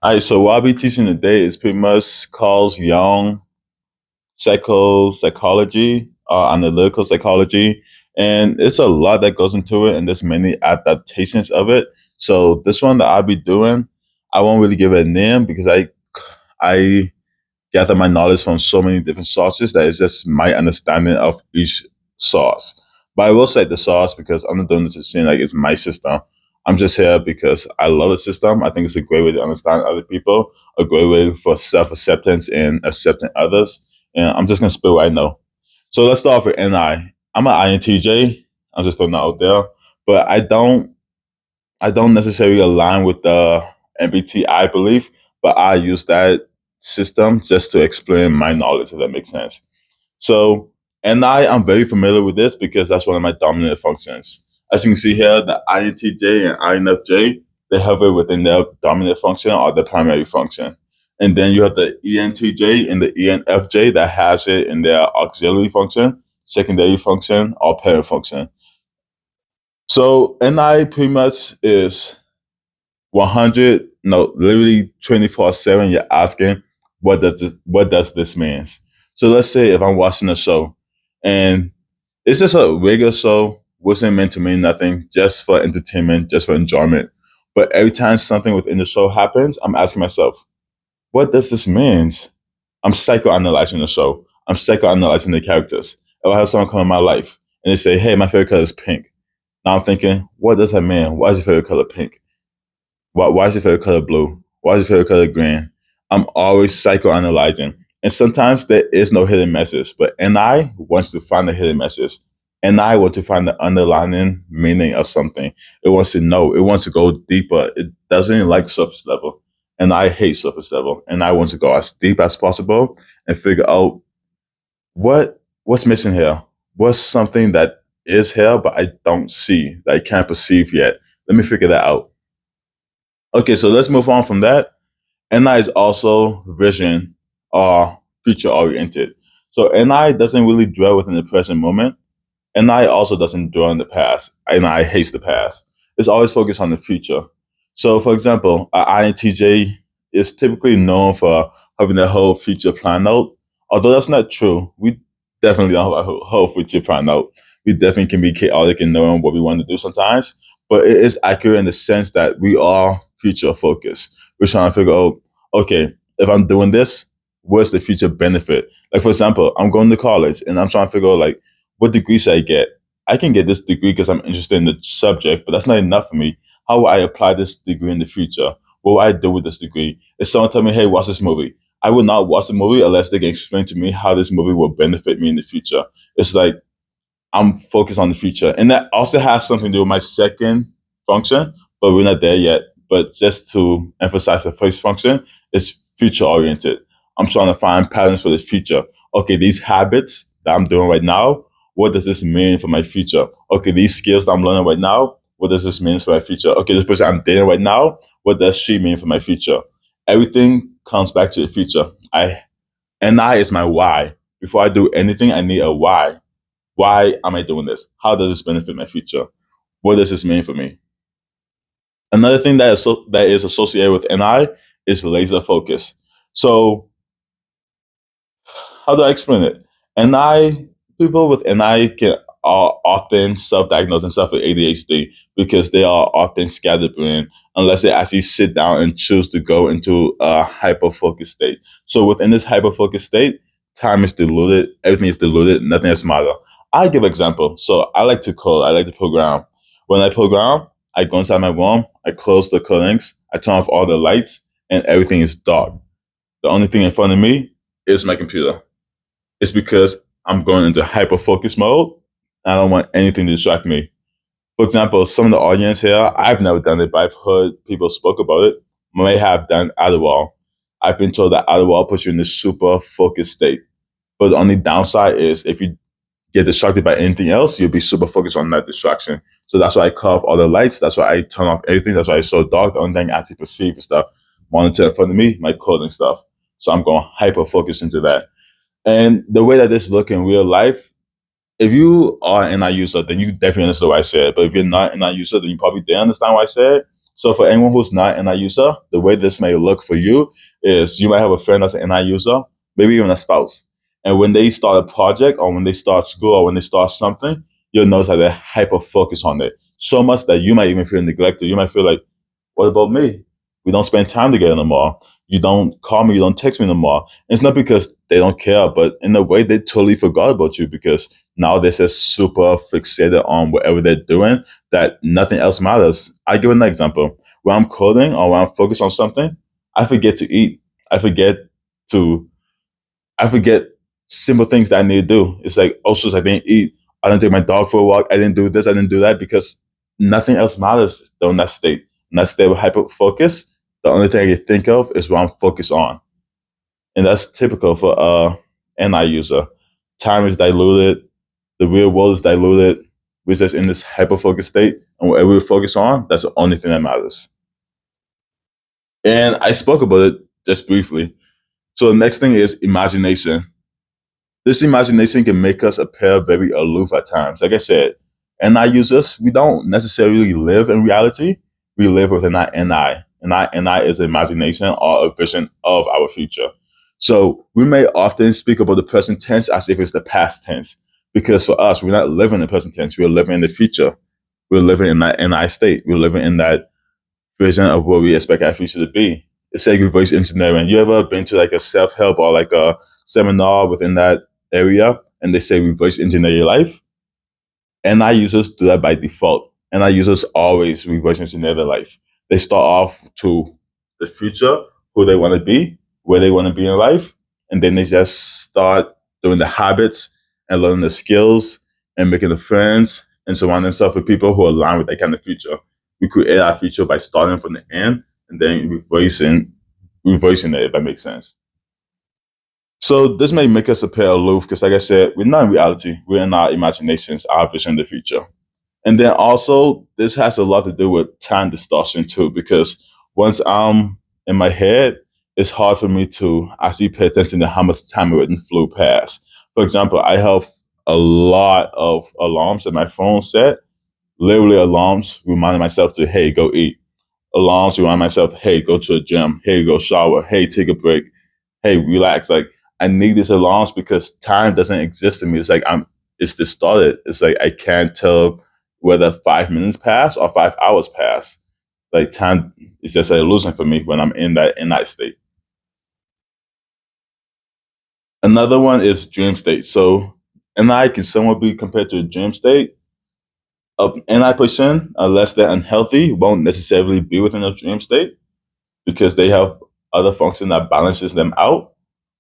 All right, so what I'll be teaching today is pretty much Carl Jung psychology, analytical psychology, and it's a lot that goes into it, and there's many adaptations of it. So this one that I'll be doing, I won't really give it a name because I gather my knowledge from so many different sources that it's just my understanding of each source. But I will say the source because I'm not doing this to seem like it's my system. I'm just here because I love the system. I think it's a great way to understand other people, a great way for self acceptance and accepting others. And I'm just gonna spill what I know. So let's start off with NI. I'm an INTJ. I'm just throwing that out there, but I don't necessarily align with the MBTI belief, but I use that system just to explain my knowledge, if that makes sense. So, and I'm very familiar with this because that's one of my dominant functions. As you can see here, the INTJ and INFJ, they hover within their dominant function or their primary function. And then you have the ENTJ and the ENFJ that has it in their auxiliary function, secondary function, or parent function. So NI pretty much is 100, no, literally 24/7. You're asking, what does this mean? So let's say if I'm watching a show and it's just a regular show, wasn't meant to mean nothing, just for entertainment, just for enjoyment. But every time something within the show happens, I'm asking myself, what does this mean? I'm psychoanalyzing the show. I'm psychoanalyzing the characters. If I have someone come in my life and they say, hey, my favorite color is pink. Now I'm thinking, what does that mean? Why is your favorite color pink? Why is your favorite color blue? Why is your favorite color green? I'm always psychoanalyzing. And sometimes there is no hidden message, but NI wants to find the hidden message. NI wants to find the underlying meaning of something. It wants to know. It wants to go deeper. It doesn't like surface level. And I hate surface level. And I want to go as deep as possible and figure out what's missing here. What's something that is here but I don't see, that I can't perceive yet. Let me figure that out. Okay, so let's move on from that. NI is also vision or future oriented. So NI doesn't really dwell within the present moment. NI also doesn't dwell in the past. NI hates the past. It's always focused on the future. So, for example, an INTJ is typically known for having their whole future planned out. Although that's not true, we definitely don't have a whole future planned out. We definitely can be chaotic in knowing what we want to do sometimes, but it is accurate in the sense that we are future focused. We're trying to figure out, okay, if I'm doing this, what's the future benefit? Like, for example, I'm going to college and I'm trying to figure out, like, what degree should I get? I can get this degree because I'm interested in the subject, but that's not enough for me. How will I apply this degree in the future? What will I do with this degree? If someone tell me, hey, watch this movie, I will not watch the movie unless they can explain to me how this movie will benefit me in the future. It's like I'm focused on the future. And that also has something to do with my second function, but we're not there yet. But just to emphasize the first function, it's future oriented. I'm trying to find patterns for the future. Okay, these habits that I'm doing right now, what does this mean for my future? Okay, these skills that I'm learning right now, what does this mean for my future? Okay, this person I'm dating right now, what does she mean for my future? Everything comes back to the future. I is my why. Before I do anything, I need a why. Why am I doing this? How does this benefit my future? What does this mean for me? Another thing that is associated with NI is laser focus. So how do I explain it? NI people with NI are often self-diagnosed themselves with ADHD because they are often scatterbrained unless they actually sit down and choose to go into a hyper-focused state. So within this hyper-focused state, time is diluted, everything is diluted, nothing else matters. I give example. So I like to code, I like to program. When I program, I go inside my room, I close the curtains, I turn off all the lights, and everything is dark. The only thing in front of me is my computer. It's because I'm going into hyper focus mode. I don't want anything to distract me. For example, some of the audience here, I've never done it, but I've heard people spoke about it, may have done Adderall. I've been told that Adderall puts you in this super focused state. But the only downside is if you get distracted by anything else, you'll be super focused on that distraction. So that's why I cut off all the lights. That's why I turn off everything. That's why it's so dark. The only thing I actually perceive is the monitor in front of me, my coding stuff. So I'm going hyper focus into that. And the way that this look in real life, if you are an NI user, then you definitely understand what I said. But if you're not an NI user, then you probably didn't understand what I said. So for anyone who's not an NI user, the way this may look for you is you might have a friend that's an NI user, maybe even a spouse. And when they start a project or when they start school or when they start something, you'll notice that they're hyper focused on it. So much that you might even feel neglected. You might feel like, what about me? We don't spend time together anymore. You don't call me, you don't text me anymore. And it's not because they don't care, but in a way they totally forgot about you because now they're just super fixated on whatever they're doing that nothing else matters. I give an example. When I'm coding or when I'm focused on something, I forget to eat. I forget to I forget simple things that I need to do. It's like, oh, I didn't eat. I didn't take my dog for a walk. I didn't do this. I didn't do that because nothing else matters though in that state. In that state of hyper focus, the only thing I can think of is what I'm focused on. And that's typical for NI user. Time is diluted. The real world is diluted. We're just in this hyper focus state. And whatever we focus on, that's the only thing that matters. And I spoke about it just briefly. So the next thing is imagination. This imagination can make us appear very aloof at times. Like I said, NI users, we don't necessarily live in reality. We live within our NI. And our NI is imagination or a vision of our future. So we may often speak about the present tense as if it's the past tense. Because for us, we're not living in the present tense. We're living in the future. We're living in that NI state. We're living in that vision of what we expect our future to be. It's like reverse engineering. You ever been to like a self help or like a seminar within that area and they say reverse engineer your life? NI users do that by default. NI users always reverse engineer their life. They start off to the future, who they want to be, where they want to be in life, and then they just start doing the habits and learning the skills and making the friends and surround themselves with people who align with that kind of future. We create our future by starting from the end and then reversing it, if that makes sense. So this may make us appear aloof because, like I said, we're not in reality. We're in our imaginations, our vision of the future. And then also, this has a lot to do with time distortion too, because once I'm in my head, it's hard for me to actually pay attention to how much time it flew past. For example, I have a lot of alarms in my phone set, literally alarms reminding myself to, hey, go eat. Alarms remind myself, hey, go to a gym. Hey, go shower. Hey, take a break. Hey, relax. Like I need these alarms because time doesn't exist to me. It's distorted. It's like I can't tell whether 5 minutes pass or 5 hours pass. Like time is just an illusion for me when I'm in that state. Another one is dream state. So NI can somewhat be compared to a dream state. An NI person, unless they're unhealthy, won't necessarily be within a dream state because they have other function that balances them out.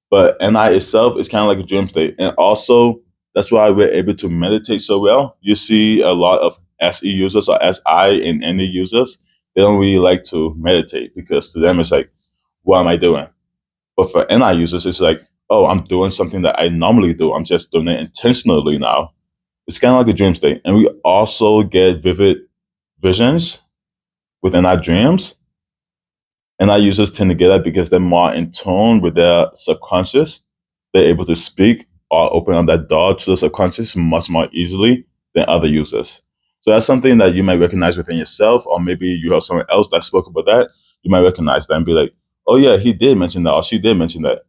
But NI itself is kind of like a dream state. And also, that's why we're able to meditate so well. You see a lot of SE users or SI and NE users, they don't really like to meditate because to them it's like, what am I doing? But for NI users, it's like, oh, I'm doing something that I normally do. I'm just doing it intentionally now. It's kind of like a dream state. And we also get vivid visions within our dreams. And our users tend to get that because they're more in tune with their subconscious. They're able to speak or open up that door to the subconscious much more easily than other users. So that's something that you might recognize within yourself, or maybe you have someone else that spoke about that. You might recognize that and be like, oh yeah, he did mention that, or she did mention that.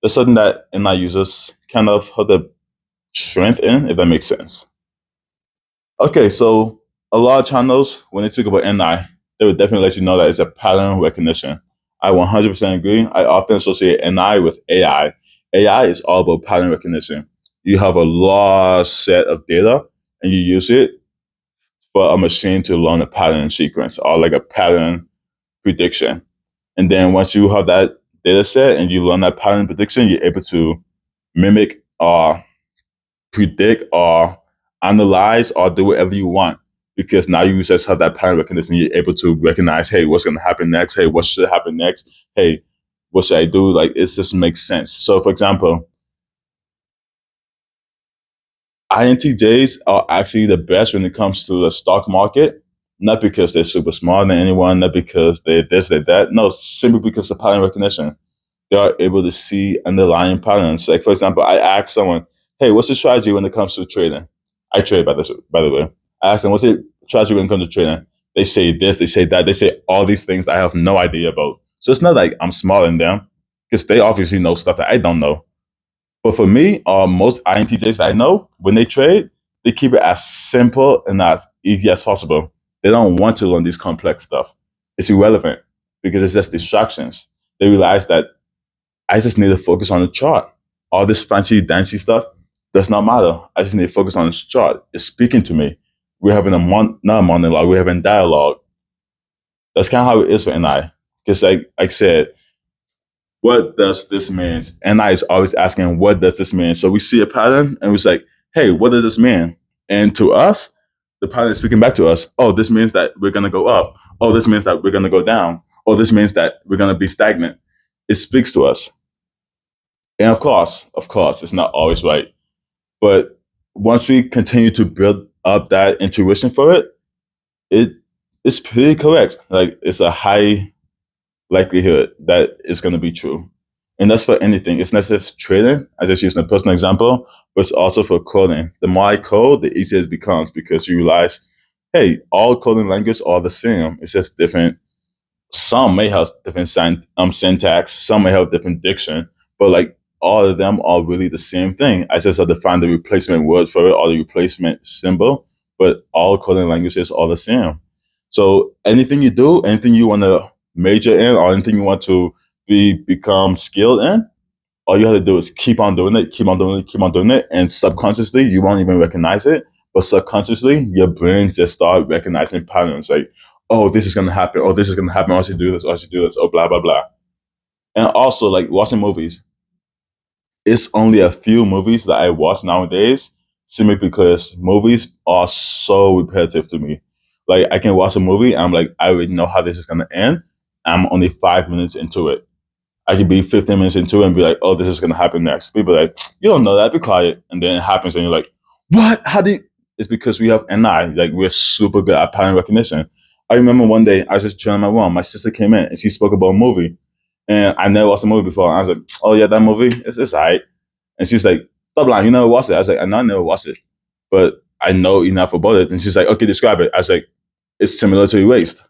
That's something that in our users kind of have the strength in, if that makes sense. Okay, so a lot of channels, when they talk about NI, they would definitely let you know that it's a pattern recognition. I 100% agree. I often associate NI with AI. AI is all about pattern recognition. You have a large set of data and you use it for a machine to learn a pattern sequence or like a pattern prediction. And then once you have that data set and you learn that pattern prediction, you're able to mimic or predict or analyze or do whatever you want because now you just have that pattern recognition. You're able to recognize, hey, what's going to happen next? Hey, what should happen next? Hey, what should I do? Like, it just makes sense. So, for example, INTJs are actually the best when it comes to the stock market, not because they're super smarter than anyone, not because they're this, they're that. No, simply because of pattern recognition. They are able to see underlying patterns. Like, for example, I asked someone, hey, what's the strategy when it comes to trading? I trade, by the way. I asked them, what's the strategy when it comes to trading? They say this, they say that, they say all these things I have no idea about. So it's not like I'm smarter than them because they obviously know stuff that I don't know. But for me, most INTJs that I know, when they trade, they keep it as simple and as easy as possible. They don't want to learn these complex stuff. It's irrelevant because it's just distractions. They realize that I just need to focus on the chart. All this fancy dancy stuff does not matter. I just need to focus on this chart. It's speaking to me. We're having not a monologue, we're having dialogue. That's kind of how it is for NI. Because like I said, what does this mean? NI is always asking, what does this mean? So we see a pattern and we're like, hey, what does this mean? And to us, the pattern is speaking back to us. Oh, this means that we're going to go up. Oh, this means that we're going to go down. Oh, this means that we're going to be stagnant. It speaks to us. And of course, it's not always right. But once we continue to build up that intuition for it, it is pretty correct. Like it's a high likelihood that it's going to be true. And that's for anything. It's not just trading. I just used a personal example, but it's also for coding. The more I code, the easier it becomes because you realize, hey, all coding languages are the same. It's just different. Some may have different syntax. Some may have different diction, but like all of them are really the same thing. I just have to find the replacement word for it or the replacement symbol, but all coding languages are the same. So anything you do, anything you want to major in, or anything you want to become skilled in, all you have to do is keep on doing it, keep on doing it, keep on doing it, and subconsciously you won't even recognize it, but subconsciously your brain just start recognizing patterns like, oh, this is gonna happen, oh, this is gonna happen, I should do this, I should do this, oh, blah blah blah. And also like watching movies. It's only a few movies that I watch nowadays, simply because movies are so repetitive to me. Like I can watch a movie, I'm like, I already know how this is gonna end. I'm only 5 minutes into it. I could be 15 minutes into it and be like, oh, this is gonna happen next. People are like, you don't know that, be quiet. And then it happens and you're like, what? How did it's because we have NI, like we're super good at pattern recognition. I remember one day I was just chilling in my room. My sister came in and she spoke about a movie. And I never watched the movie before. And I was like, oh yeah, that movie, it's alright. And she's like, stop lying, you never watched it. I was like, I know I never watched it, but I know enough about it. And she's like, okay, describe it. I was like, it's similar to Erased.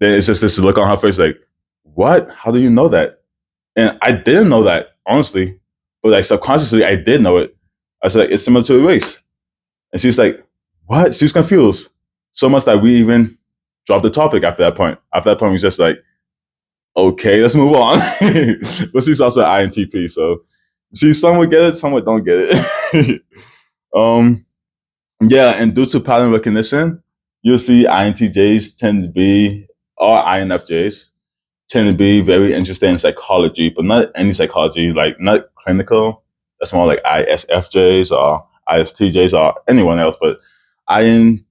Then it's just this look on her face like, what? How do you know that? And I didn't know that, honestly. But like subconsciously I did know it. I was like, it's similar to Erased. And she's like, what? She was confused. So much that we even dropped the topic after that point. After that point, we was just like, okay, let's move on. But she's also an INTP, so see, some would get it, some would don't get it. um, yeah, and due to pattern recognition, you'll see INTJs tend to be, or INFJs tend to be very interested in psychology, but not any psychology, like not clinical. That's more like ISFJs or ISTJs or anyone else, but IN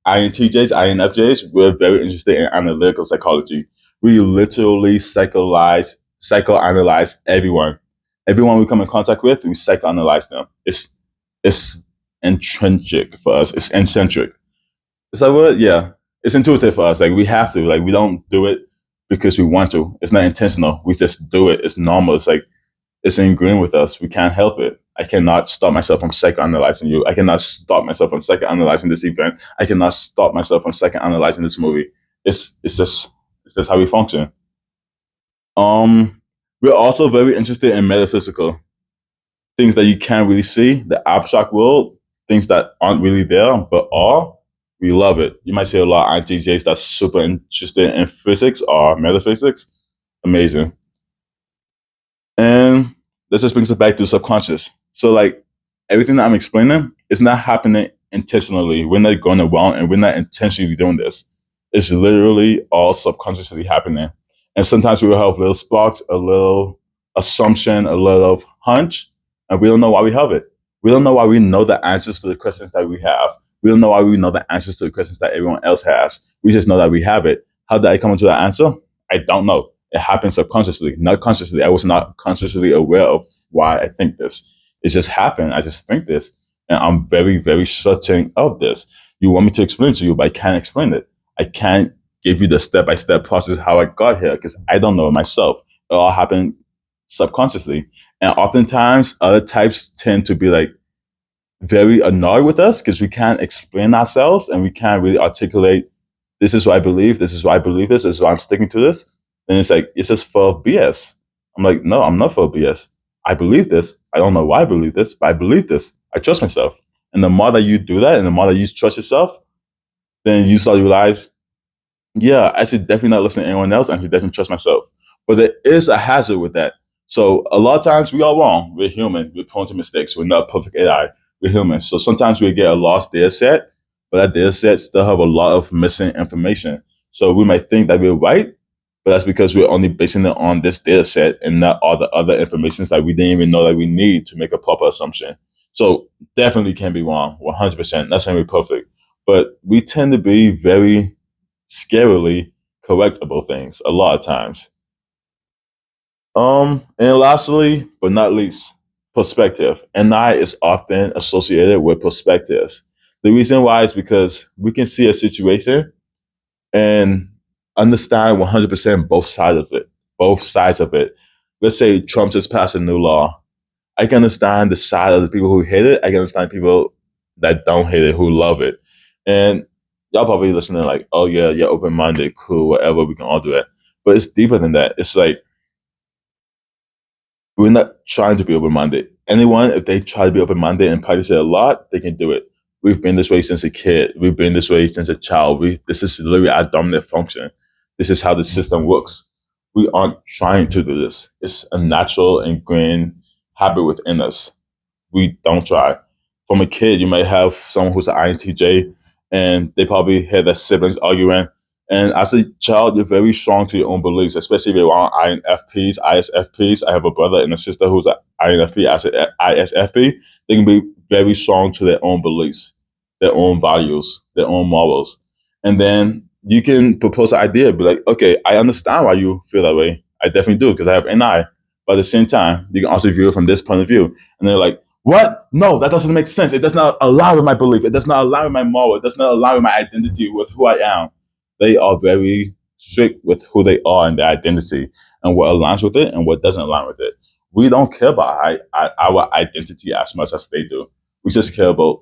INTJs, INFJs, we're very interested in analytical psychology. We literally psychoanalyze everyone. Everyone we come in contact with, we psychoanalyze them. It's intrinsic for us. It's eccentric. Is that what? Yeah. It's intuitive for us. Like we have to. Like we don't do it because we want to. It's not intentional. We just do it. It's normal. It's like it's ingrained with us. We can't help it. I cannot stop myself from psychoanalyzing you. I cannot stop myself from psychoanalyzing this event. I cannot stop myself from psychoanalyzing this movie. It's just how we function. Um, we're also very interested in metaphysical things that you can't really see, the abstract world, things that aren't really there but are. We love it. You might see a lot of INTJs that's super interested in physics or metaphysics. Amazing. And this just brings it back to subconscious. So like everything that I'm explaining is not happening intentionally. We're not going around and we're not intentionally doing this. It's literally all subconsciously happening. And sometimes we will have little sparks, a little assumption, a little hunch, and we don't know why we have it. We don't know why we know the answers to the questions that we have. We don't know why we know the answers to the questions that everyone else has. We just know that we have it. How did I come into that answer? I don't know. It happens subconsciously, not consciously. I was not consciously aware of why I think this. It just happened. I just think this. And I'm very, very certain of this. You want me to explain it to you, but I can't explain it. I can't give you the step-by-step process how I got here because I don't know it myself. It all happened subconsciously. And oftentimes other types tend to be like very annoyed with us because we can't explain ourselves and we can't really articulate this is what I believe, this is why I believe this is why I'm sticking to this, then it's like it's just full of BS. I'm like, no, I'm not full of BS. I believe this. I don't know why I believe this, but I believe this. I trust myself. And the more that you do that, and the more that you trust yourself, then you start to realize, yeah, I should definitely not listen to anyone else. I should definitely trust myself. But there is a hazard with that. So a lot of times we are wrong. We're human. We're prone to mistakes. We're not perfect AI. We're human. So sometimes we get a lost data set, but that data set still have a lot of missing information. So we might think that we're right, but that's because we're only basing it on this data set and not all the other information that we didn't even know that we need to make a proper assumption. So definitely can be wrong, 100%. Not saying we're perfect, but we tend to be very scarily correct about things a lot of times. And lastly, but not least, perspective. NI is often associated with perspectives. The reason why is because we can see a situation and understand 100% both sides of it. Both sides of it. Let's say Trump just passed a new law. I can understand the side of the people who hate it. I can understand people that don't hate it, who love it. And y'all probably listening like, oh yeah, you're open minded, cool, whatever, we can all do it. But it's deeper than that. It's like we're not trying to be open minded. Anyone, if they try to be open minded and practice it a lot, they can do it. We've been this way since a kid. We've been this way since a child. This is literally our dominant function. This is how the system works. We aren't trying to do this. It's a natural ingrained habit within us. We don't try. From a kid, you might have someone who's an INTJ, and they probably hear their siblings arguing. And as a child, you're very strong to your own beliefs, especially if you're around INFPs, ISFPs. I have a brother and a sister who's an INFP, as an ISFP. They can be very strong to their own beliefs, their own values, their own morals. And then you can propose an idea, be like, okay, I understand why you feel that way. I definitely do because I have NI. But at the same time, you can also view it from this point of view. And they're like, what? No, that doesn't make sense. It does not align with my belief. It does not align with my moral. It does not align with my identity, with who I am. They are very strict with who they are and their identity and what aligns with it and what doesn't align with it. We don't care about our identity as much as they do. We just care about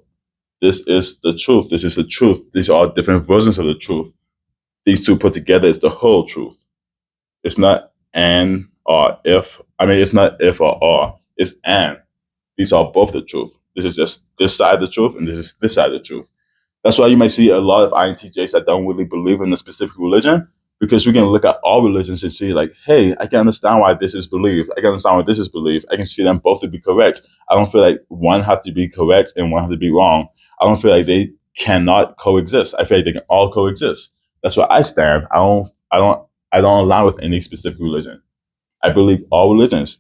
this is the truth. This is the truth. These are different versions of the truth. These two put together is the whole truth. It's not and or if. I mean, it's not if or. It's and. These are both the truth. This is just this side of the truth, and this is this side of the truth. That's why you might see a lot of INTJs that don't really believe in a specific religion, because we can look at all religions and see, like, hey, I can understand why this is believed. I can understand why this is believed. I can see them both to be correct. I don't feel like one has to be correct and one has to be wrong. I don't feel like they cannot coexist. I feel like they can all coexist. That's where I stand. I don't align with any specific religion. I believe all religions.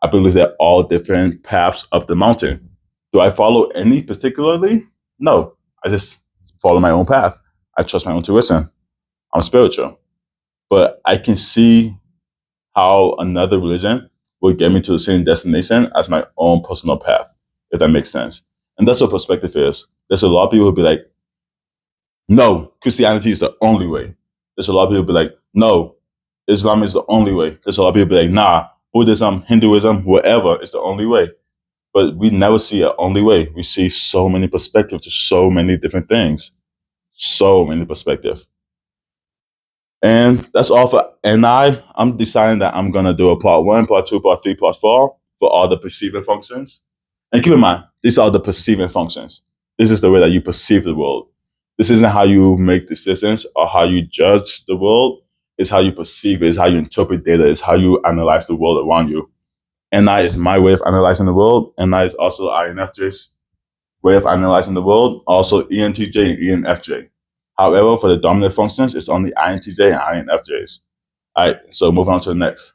I believe they're all different paths up the mountain. Do I follow any particularly? No. I just follow my own path. I trust my own intuition. I'm spiritual. But I can see how another religion will get me to the same destination as my own personal path, if that makes sense. And that's what perspective is. There's a lot of people who be like, no, Christianity is the only way. There's a lot of people who be like, no, Islam is the only way. There's a lot of people who be like, nah, Buddhism, Hinduism, whatever is the only way. But we never see an only way. We see so many perspectives to so many different things. So many perspectives. And that's all for I'm deciding that I'm gonna do a part one, part two, part three, part four for all the perceiving functions. And keep in mind, these are the perceiving functions. This is the way that you perceive the world. This isn't how you make decisions or how you judge the world. It's how you perceive it. It's how you interpret data. It's how you analyze the world around you. NI is my way of analyzing the world. NI is also INFJ's way of analyzing the world. Also ENTJ and ENFJ. However, for the dominant functions, it's only INTJ and INFJs. All right, so moving on to the next.